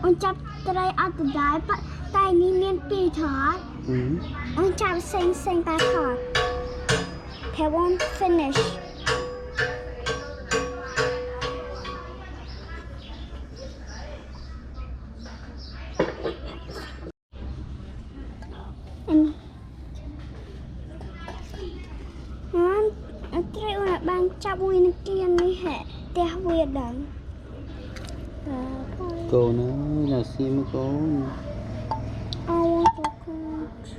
on chap try at the die but tiny mean Peter. On chap sing back hard. He won't finish. And try on ban chap win kiên đi hệ tè quê đắng. Cô nó là sim cô. I want to coach.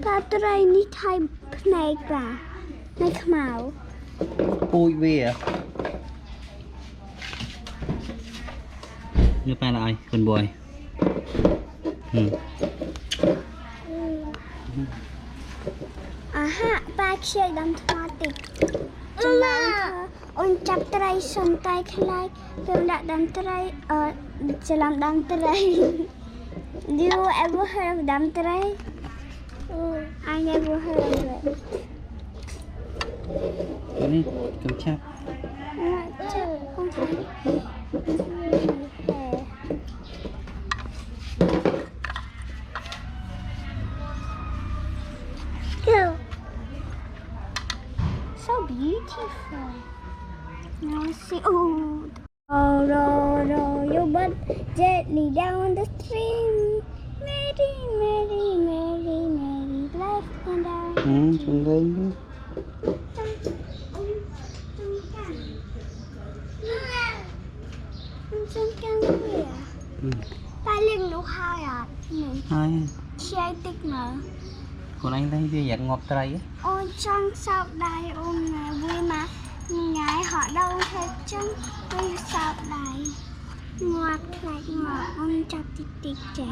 Ta try ní thay này cả này màu. Ui về à? Như ba lại con bòi. Aha, ba kia đâm thoa tịch. On chap try son tay khai, tôi đã đâm try sẽ làm đâm try. Do you ever heard of đâm try? I never heard of it. Cái này cầm chap. Không phải. So beautiful. Now see, row your boat gently down the stream. Merry, merry, merry, merry, left and down. Trong đây. Trong căn kìa. Ta lên lúc 2 à? 2. Chơi tích mà. Còn anh thấy bây giờ ngọt tray á. Ôi trăng sao đây ôm ngày vui mà ngái họ đâu thế trăng vui sao đây ngọt lại ngọt ôm chặt tít tít trẻ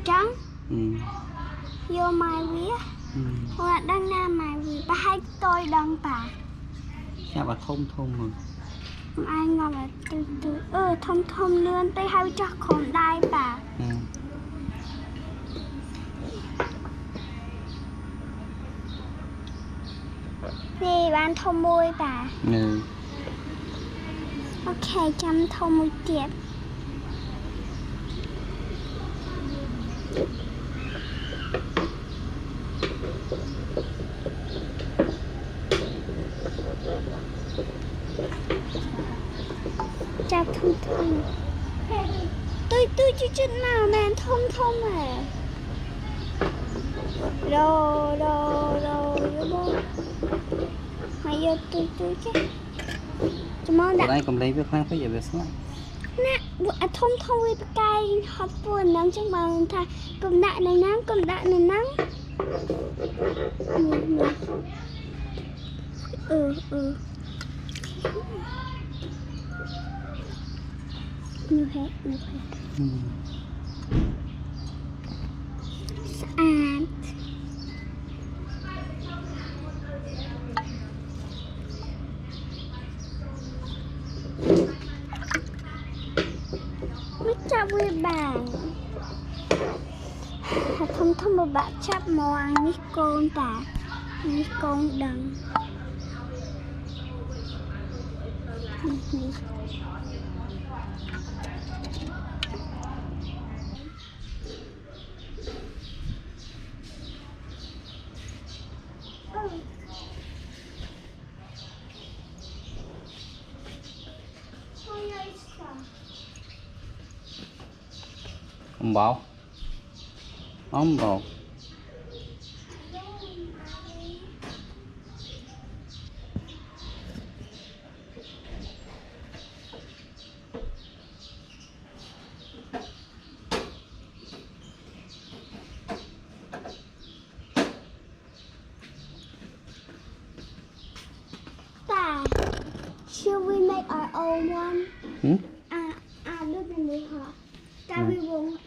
trắng vô mai vía hoặc đang nam mai vía ba hai tôi đang bà Chà bà thông rồi. ai ngọt là từ từ thông lươn tới hai cho khổn đai bà nè bạn thông môi bà. Ok chăm thông môi tiếp. Chào thông. Tôi chưa chút nào bạn thông à. Rồi bố. Mày vô tôi chứ. Cho món đã. Đây cầm đây với khoan phải giờ về xuống. Nè, thông với cái hot buồn nắng trong mà thà cầm đại này nắng. Như thế. Saan. Mới chạm với bạn. Thông một bạn chạm màu ăn ní con ta. Ní con đằng. Ông bảo should we make our own one? Look at me, huh? That we won't.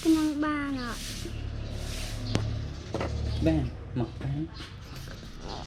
Cái năng ba nè. Bên